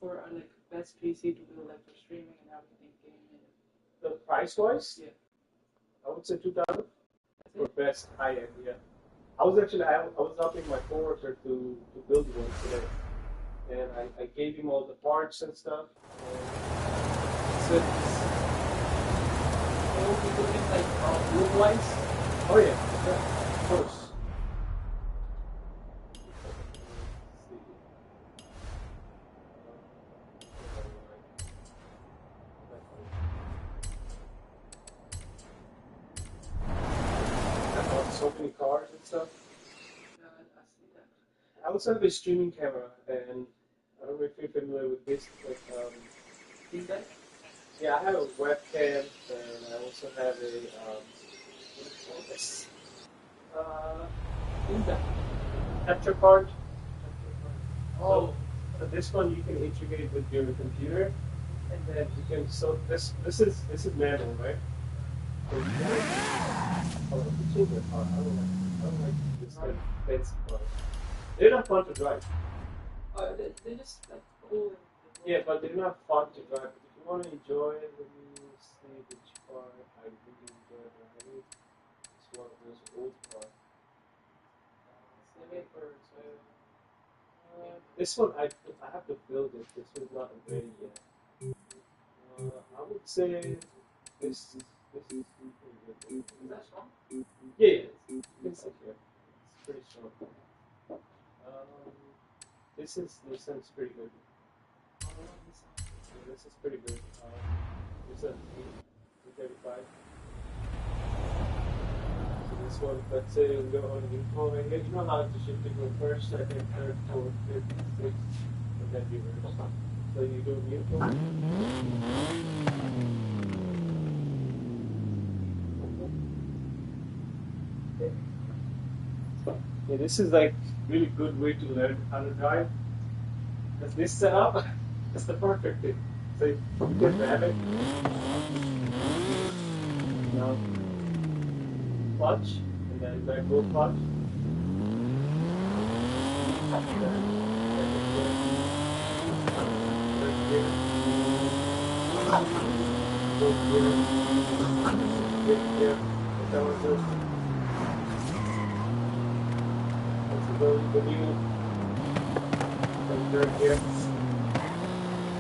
for like best PC to do like for streaming and everything, gaming. The price-wise, Yeah. I would say 2,000 for That's it. best high-end. Yeah. I was helping my coworker to build one today, and I gave him all the parts and stuff. So it's will be doing like look wise. Oh yeah, of course. I bought so many cars and stuff. I see that. I also have a streaming camera, and I don't know if you're familiar with this, but Is that? yeah, I have a webcam, and I also have a what do you call this? Uh, Is that? capture card. Oh. So this one you can integrate with your computer, and then you can. So this is manual, right? So you can, oh, the change the car. I don't like this kind of fancy cars. They're not fun to drive. They just like cool. Yeah, but they're not fun to drive. If you want to enjoy it, let me see which car I really enjoy driving. It's one of those old cars. Same for This one I have to build it. This one's not ready yet. I would say this is is that strong? yeah, it's okay. It's pretty strong. This one's pretty good. Yeah, this is pretty good. It's a 335. So this one, let's say we go on the info right here. You know how to shift it go first, second, third, fourth, fifth, sixth, and then reverse. So you go neutral. Yeah, this is like really good way to learn how to drive. Because this setup is the perfect thing. So you can grab it. Now clutch, and then let go clutch. And then go here. That was it. The new third gear,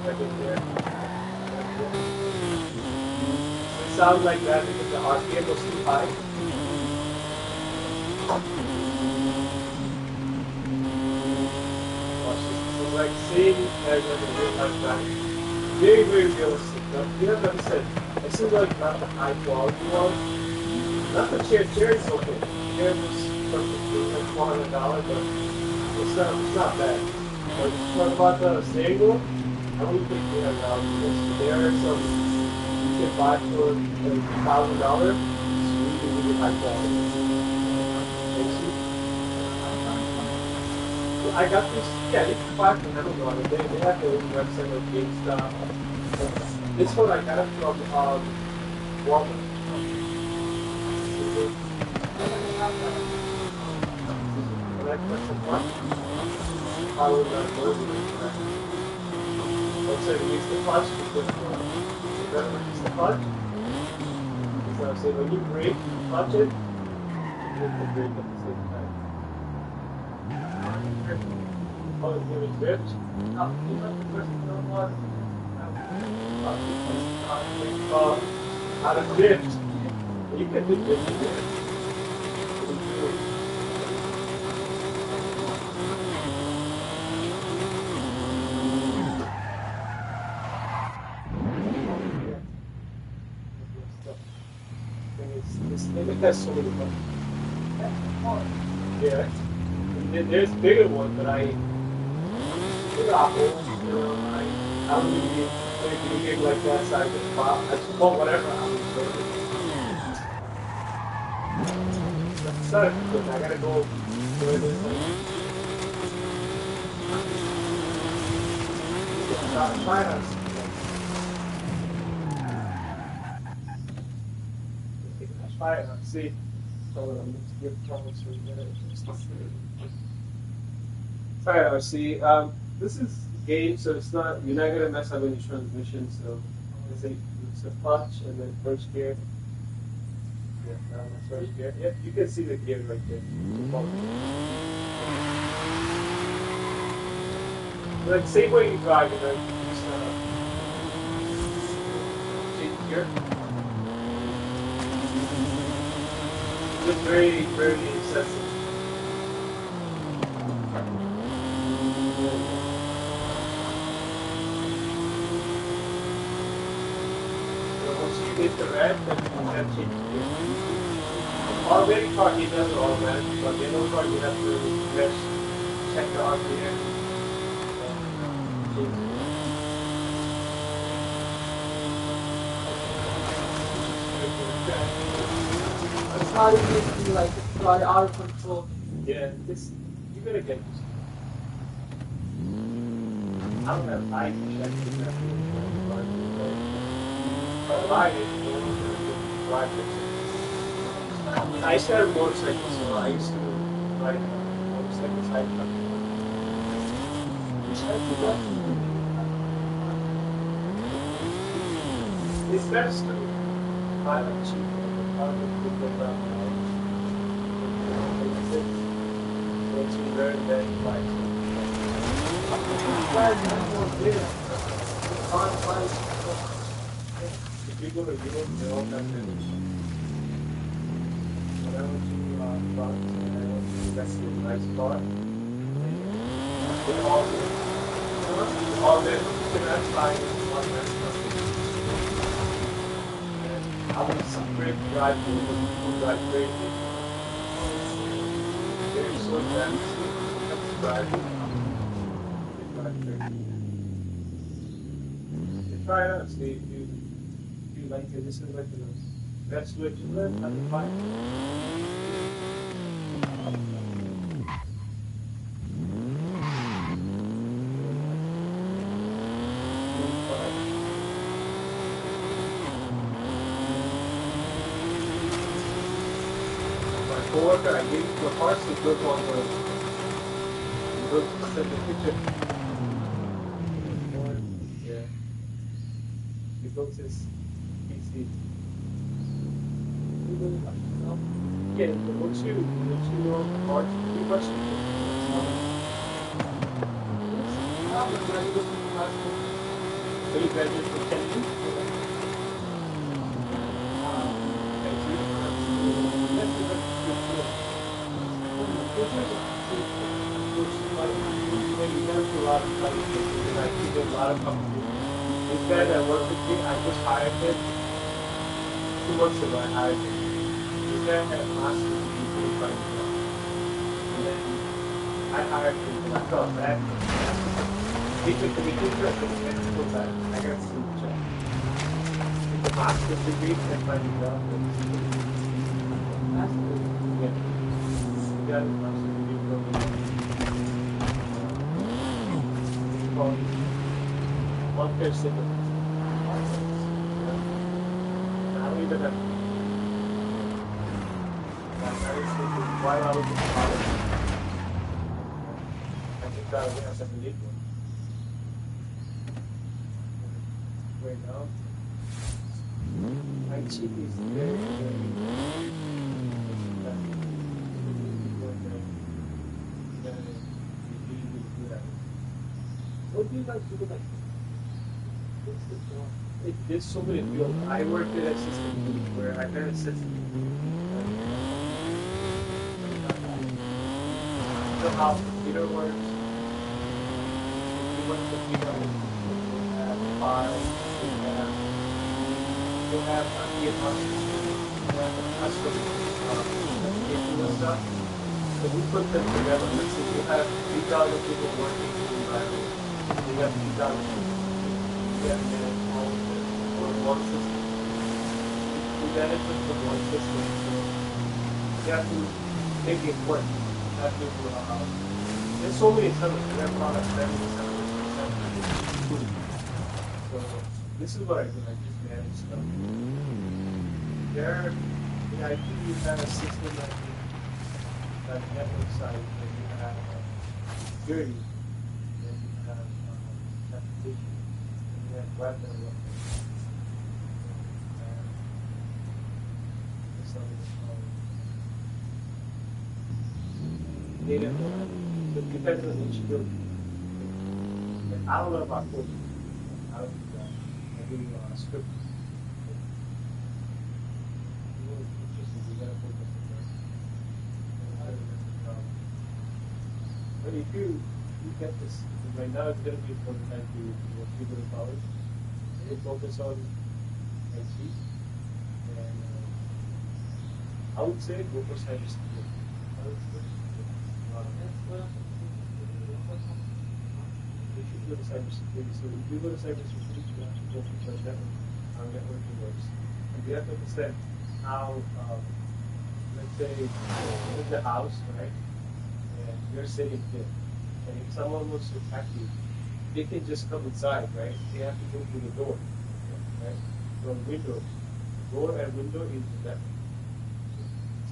second gear, third gear. It sounds like that because the RPM was too high. Watch this. This is like same as like a real life driving. Very, very realistic. But you know, like I said, this is like not the high quality one. Not the chair. Chair is okay. Chair was perfect. Like $400, but it's not bad. But talk about the steering wheel, I don't think $300 because there are some you can buy for $1,000. It's really, really high quality. I got this. Yeah, you can buy from Amazon. They have their own website like GameStop. This one I got it from Walmart. When I press the button, I will not go to it. Once I release the clutch, you put you better release the clutch. So I say when you brake, you clutch it, you hit the brake at the same time. Oh, it's going to drift? No, you have to press the one. How to drift? You can do drift. It has so many buttons. Yeah. And then there's bigger ones, but bigger apples, I don't really play video game like that, so I just bought whatever I was doing. It's not a good, I gotta go do this thing. Finance. See. Sorry, see. This is game, so you're not gonna mess up any transmission. So it's a clutch and then first gear. Yeah, that's first gear. Yep, you can see the gear right there. Like same way you drive, you know, just change gear. Just very, very sensitive. Once you hit the red, then you can change gear. Automatic car, he does it automatic, but the other car, you have to check the RPM. It's not easy, like, it's got out of control. Yeah, you gotta get this. I don't have light check exactly what if I ride it, you know, ride it. I used to have a motorcycle, so I used to ride motorcycles. It's best to buy a cheap once you learn that you buy it. If you go to Europe, they all have it. Whenever you buy that's a nice car. All the that's fine. I was some great drive who drive crazy. Very slow times. Drive. Try it out, see if you like it. This is like the best way to live. Have a bike. My coworker, I gave him the parts to build on send the picture. Yeah. He built his PC. Yeah, but once you know the parts, pretty much so you graduated from Kennedy? A lot of companies. This guy that worked with me, I just hired him 2 months ago. I hired him. This guy had a master's degree in and then I hired him and I felt bad. He took the teacher and he went to go back. I got to see the check. With the master's degree and finding job. Master's? Yeah. He got his master's degree from one person. I don't even have while I was in college. I think that was as a believer. Right now, my cheek is very, what do you guys do like? There's so many fields. I worked at a system where I had a system. So how the computer works. We went to the computer. We have files. We have custom application and stuff. So we put them together. Let's say we have 3,000 people working in the environment. We have 3,000 people. We have one system. We manage it with one system. So you have to make it work. You have to, there's so many sellers. We have products, 70%. So this is what I do. I just manage stuff. I think you have a system like network side, then you have security, then you have web development. Some data analytics. So it depends on each field. And I don't know about coding. I don't do that. I do script. Interesting. You gotta focus on that. But if you get this, right now it's gonna be for the time to go to college. You focus on IT, and I would say go for cybersecurity. You should go to cybersecurity. So if you go to cybersecurity, you have to focus on network, how networking works. And you have to understand how, let's say, in the house, right? And you're sitting here. And if someone wants to attack you, they can just come inside, right? They have to go through the door, right? From window. Door and window is the network.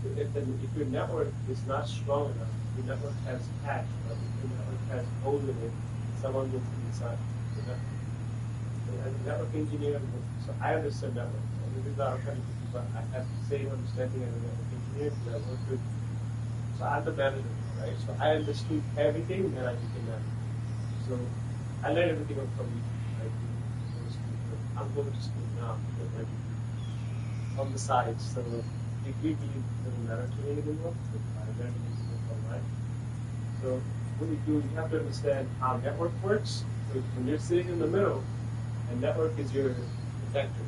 So if your network is not strong enough, if your network has hack, or if your network has hole in it, someone will come inside the network. So as a network engineer, so I understand network. And this is our kind of people, but I have the same understanding as a network engineer because I work with, so I'm the manager, right? So I understood everything and I became manager. So I learned everything from you. Right? I'm going to school now because on the side. So degree doesn't matter to me anymore. I learned everything online. So what you have to understand how network works. So when you're sitting in the middle, and network is your protector.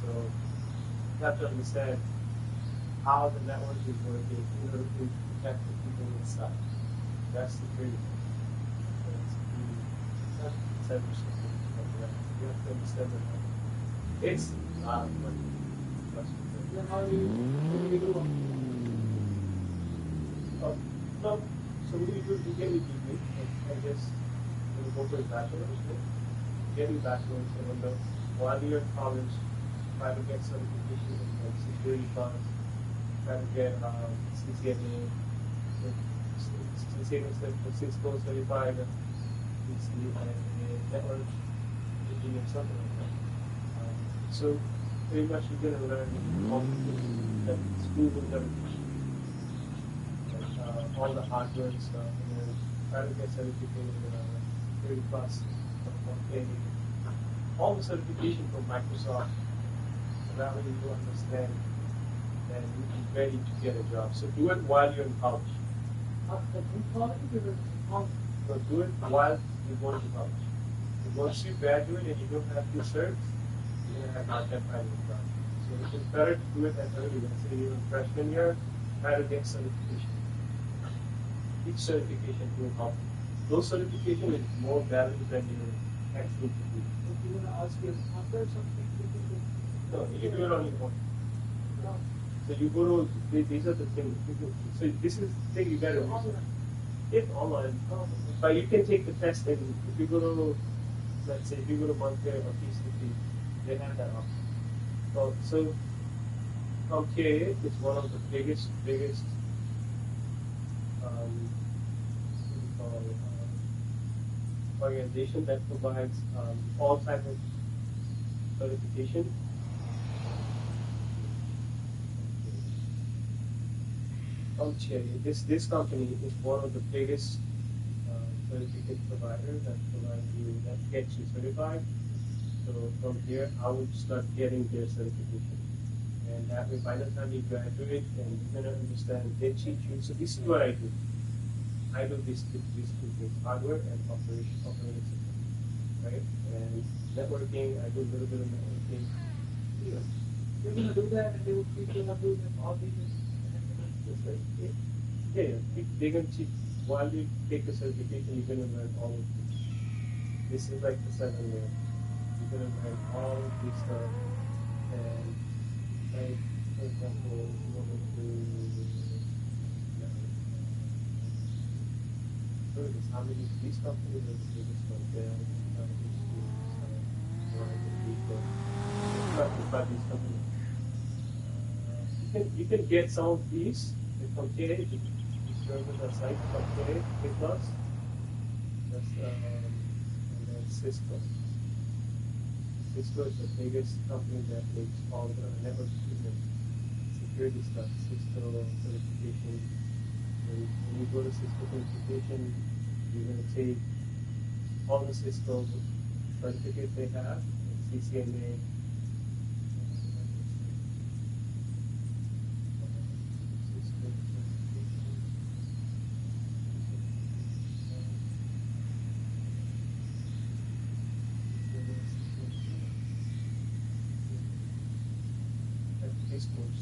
So you have to understand how the network is working in order to protect the people inside. That's the key. Cybersecurity. You have to understand that. It's not money. Then how do you do? No. So what you do, you get a degree, I guess, you go for a bachelor's, get a bachelor's, and then while you're in college, try to get certification in like security funds, try to get CCNA, Cisco certified, and network engineer, something like that. So pretty much you're gonna learn all the things that school will never teach you. All the hardware and stuff, and then try to get certificated in 30 plus of all the certification from Microsoft. So that way you understand and you be ready to get a job. So do it while you're in college. In college or home? So do it while you're going to college. And once you graduate and you don't have your certs, you're gonna have not that kind of job. So it's better to do it at early. Let's say you're in freshman year, try to get certification. Each certification will help. Those certification is more valuable than your textbook degree. If you want to ask your father something, No, you do it on your own. no. So you go to, these are the things. So this is the thing you gotta understand. If online, but you can take the test and if you go to, let's say, if you go to Montclair or PCP, they have that option. So KA is one of the biggest organization that provides all type of certification. This company is one of the biggest certificate providers that provides you that gets you certified. So from here, I would start getting their certification, and that way, by the time you graduate, and you're gonna understand, they teach you. So this is what I do. I do these two things: hardware and operating system, right? And networking, I do a little bit of networking. Yeah. You're going to do that and they will teach you how to do all these. Just like, they're going to teach, while you take the certification, you're going to learn all of this. This is like the 7 year. You're going to learn all of this stuff. And, like, for example, you want to how many these companies are the biggest one there, how many about these companies. You can get some of these from KA, the servers are site from KA, K+, that's, and then Cisco. Cisco is the biggest company that makes all the network equipment, security stuff, Cisco certification. When you go to Cisco certification, you're going to take all the Cisco certificates they have, like CCNA, Cisco certification, this course,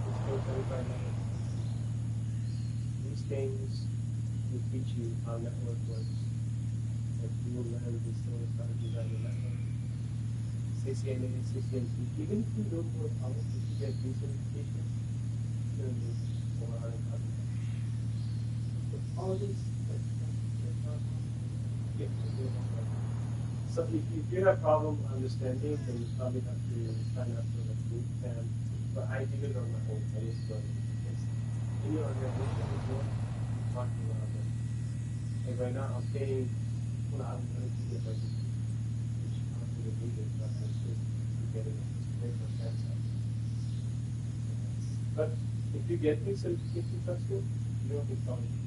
Cisco certified network. These things will teach you how network works. Like you will learn these things how to design a network. CCNA, CCNP. Even if you don't work out, if you get recertification, you're going to need more on it. But all this, yeah, so if you have problem understanding, then you probably have to sign up for the boot camp. But I did it on my own. I just got it. In your organization as well, talking about it. Like right now, I'm paying, well, I'm going to get like, which I'm going to do it, but I'm still getting it. It's great for that side. But if you get me certification trusted, you don't need college.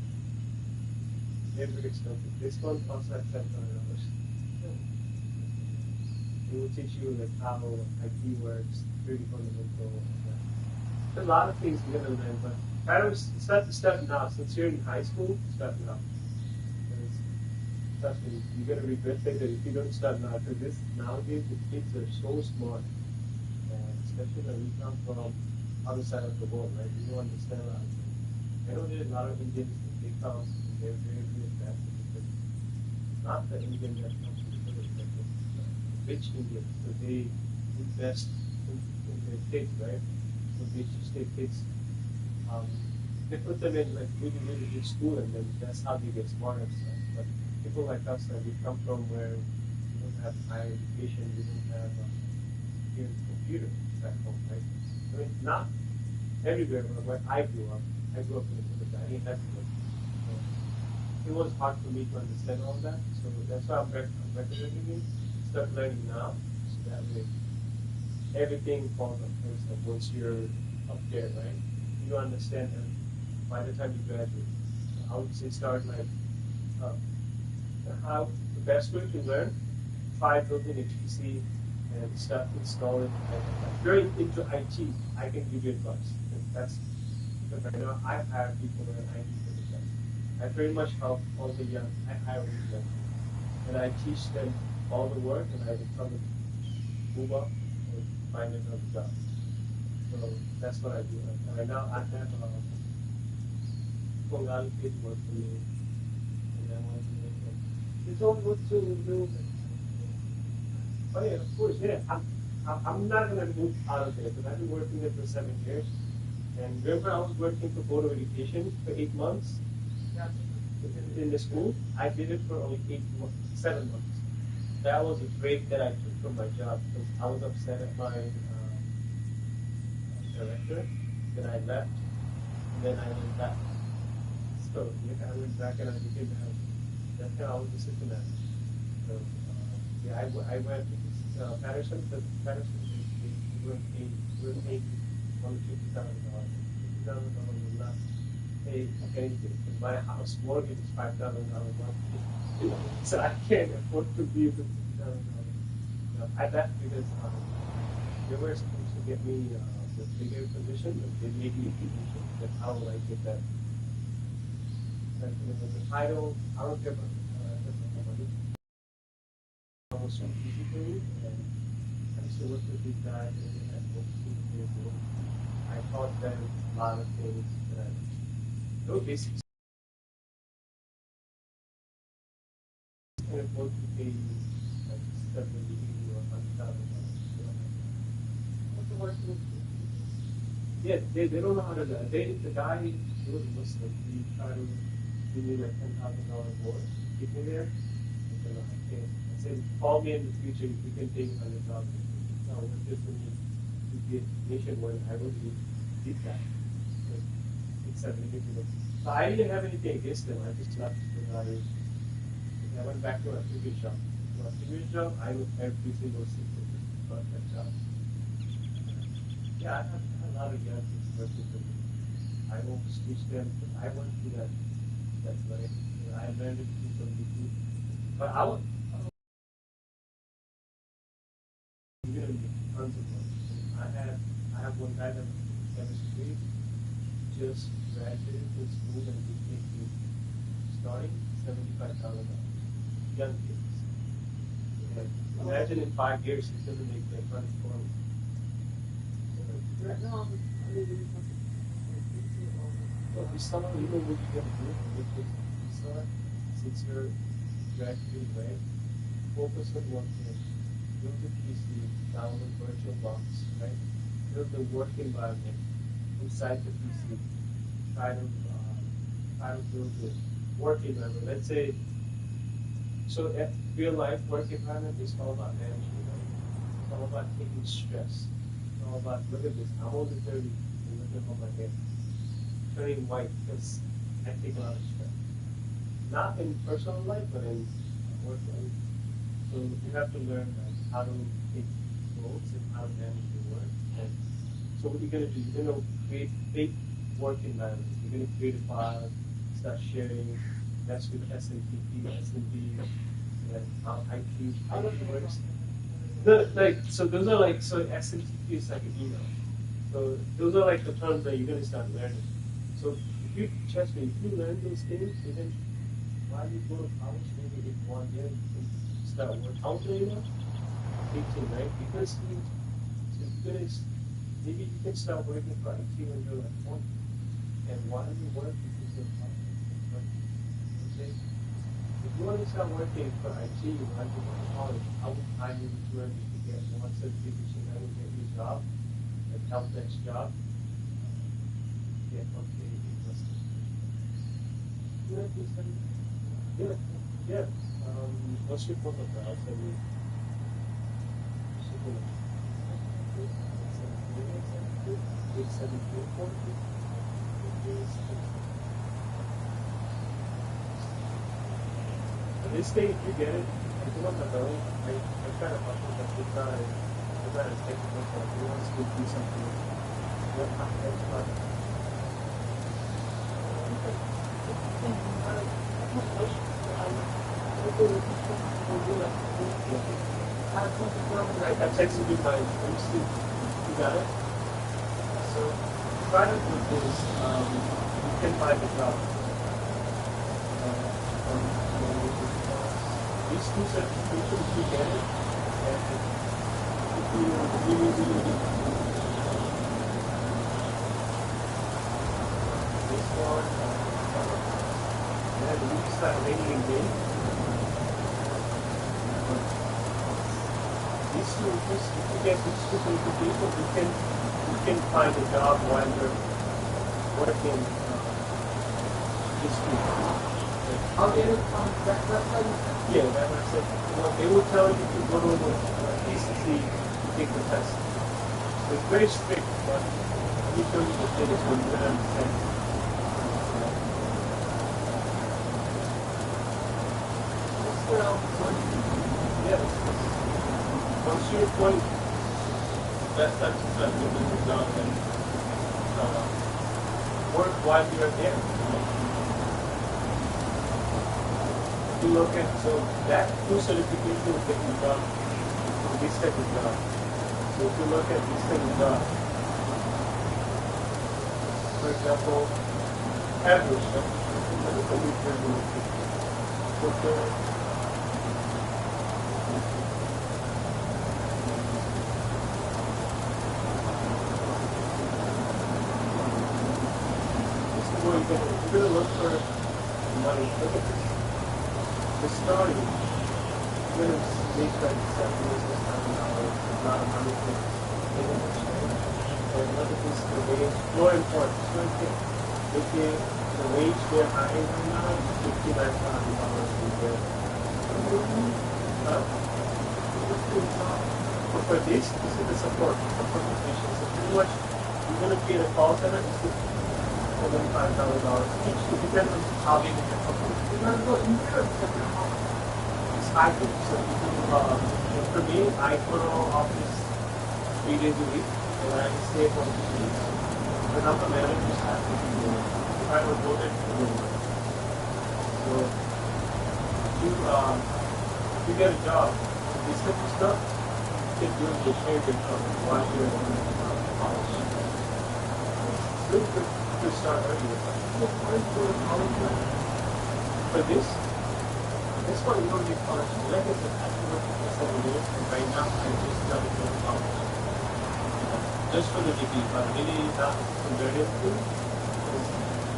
They're very expensive. This one costs like $700. It will teach you like how IT works, pretty fundamental. There's a lot of things you're gonna learn, but kind of start now. Since you're in high school, start now. Because trust me, you're gonna regret later if you don't start now. Because this nowadays the kids are so smart, especially when we come from other side of the world, right? We don't understand a lot of things. I know there's a lot of Indians that they come and they're very, very advanced because it's not the Indian that comes from the village, but the rich Indians. So they invest in their kids, right? So they teach their kids. They put them in like really, really good school, and then that's how they get smart and stuff. But people like us, we come from where we don't have higher education, we don't have even computer back home, right? I mean, not everywhere, but where I grew up in the village. I didn't have to. So it was hard for me to understand all that. So that's why I'm recommending you start learning now, so that way everything falls on place. Like once you're up there, right? You understand them by the time you graduate. I would say start like uh, how the best way to learn. Try building a PC and start installing. If you're into IT, I can give you advice. And that's because right now I hire people that I need for the job. I pretty much help all the young. I hire all the young, and I teach them all the work, and I tell them move up and find another job. So that's what I do. Right now I have Bengali kids work for me, and I want to make them. It's all what to do. Oh yeah, of course, yeah. I'm not gonna move out of there because I've been working there for 7 years. And remember, I was working for photo education for 8 months in the school. I did it for only 7 months. That was a break that I took from my job because I was upset at my director. Then I left, and then I went back. So yeah, I went back and I became the head. That's how I was assistant manager. So yeah, I went to Patterson, but Patterson we were paying only $50,000. $50,000 was not pay anything. My house mortgage is $5,000 monthly. So I can't afford to be with $50,000. I left because they were supposed to get me the bigger position, but they made me a position. That's how I get that. I don't care about the money. It was so easy for me, and I used to work with these guys, and they had both years old. I taught them a lot of things that no basics. And afford to pay like 70 or $100,000. What's the worst thing? Yeah, they don't know how to do it. The guy, he was Muslim. He tried to give me like $10,000 more to keep me there. I said, no, I can't. I said, call me in the future if you can take $100,000. No, it's just for me to get information when I really did that. So it's a ridiculous. So I didn't have anything against them. I just left because I went back to a previous job. my previous job, I know every single system about that job. Yeah, I have a lot of young kids working for me. I won't teach them, but I went through that way. I learned it from YouTube. But you're gonna make tons of money. I have one guy that chemistry just graduated from school and he making starting $75,000. Young kids. And imagine in 5 years he's gonna make like 120. Right now, I'm living something. Well, we saw, you know what you're gonna do with this visa since you're graduating, right? Focus on one thing. Build the PC, download virtual box, right? Build the work environment inside the PC. Try to build the work environment. Let's say, so at real life work environment is all about management, right? It's all about taking stress. It's all about, look at this, I'm only 30, and look at how my hair turning white because I take a lot of stress. Not in personal life, but in work life. So you have to learn like, how to take notes and how to manage your work. And so what you're gonna do, you're gonna create fake work environments. You're gonna create a file, start sharing. That's with SMTP, SMB, and how IT works. So those are like, so SMTP is like an email. So those are like the terms that you're gonna start learning. So if you trust me, if you learn those things, even while you go to college, maybe in 1 year you can start working. How old are you now? 18, right? Because maybe you can start working for IT when you're like 20. And while you work, you can still college. Okay? If you want to start working for IT while you go to college, I would highly recommend you to get one certification that will get you a job, like help desk job. Get okay, yeah, yeah. What's your phone number? I'll send you. This thing, if you get it, I do not know. I try to help you, but it's not as technical. But if you want to do something, what that's not. I texted you my receipt. You got it? So, try to do this. You can find a job. These two certifications, you get it. And if you really this one, and you start making it. These two, if you get these two certifications, you can find a job while you're working this week. Okay, that's how you said. Yeah, that's what I said. They will tell you to go to the ACC to take the test. So it's very strict, but let me show you the thing is when you understand. Yes. Once you're 20, that's the time to do the job and work while you're there. If you look at, so that two certification will get you job for this type of job. So if you look at this type of job, for example, average, let me come here and you're going to look for money. Look at this. The starting, you're going to make like $7,000, not a money thing. And look at this, the wage, more important, the wage they're hiring right now is $59,000 a year. Huh? But for this is the support position. So pretty much, you're going to be in a call center, $5,000 each. It depends on how big the company is. You're going to go in Europe. It's hybrid. So you do, for me, I go to office 3 days a week, and I stay home 2 weeks. But now the managers have to do it. If I were voted for the work. So you get a job, this type of stuff, you can do it with shared income while you're in college. It's good to start earlier. Why is going to college now? For this, that's why you don't get college. Like I said, I've been working for 7 years, and right now I just started going to college. Just for the degree, but really not converted to, because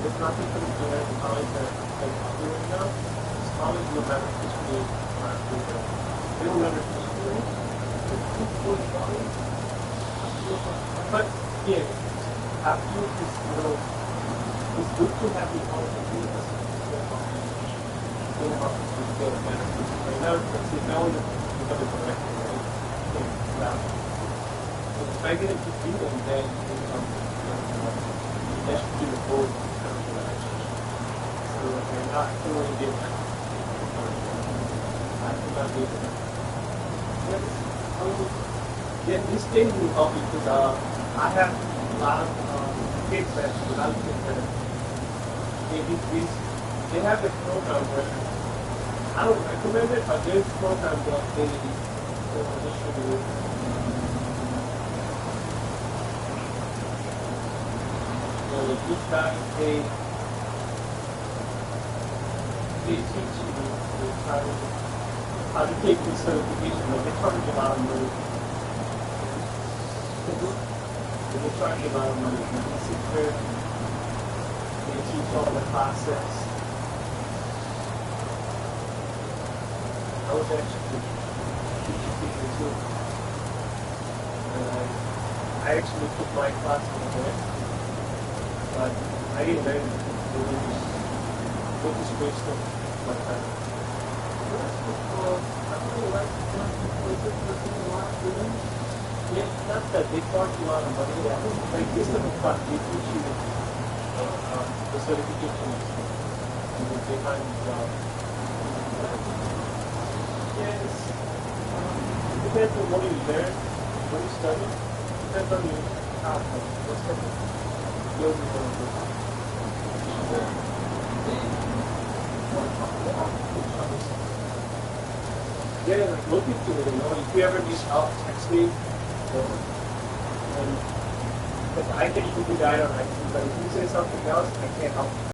there's nothing for the student in college that I'm doing now. This college will never teach me what I'm doing. They will never teach me. But yeah, after this, it's good to have the college ideas. Right now, now you become a director, right? Yeah. If I get a degree, then you become that should be the goal. So I'm not doing it. I cannot do it. Yeah, this thing will help me because I have a lot of kids that they have a program where I don't recommend it, but there's programs that they should do. So these guys, they teach you how to take this certification. They charge a lot of money. They charge a lot of money. They sit there, they teach all the classes. I was actually teaching people too. And I actually took my class in the day, but I didn't learn it. It was just waste of my time. I really like yeah, not that they charge a lot of money. Like this type of class, they teach you the certifications and the behind the job. Yes, it depends on what you learn, what you study. It depends on your outcome. What type of skills you want to do. Yeah, like look into it, if you ever need help, text me. And if I can do the guide on IT, but if you say something else, I can't help you.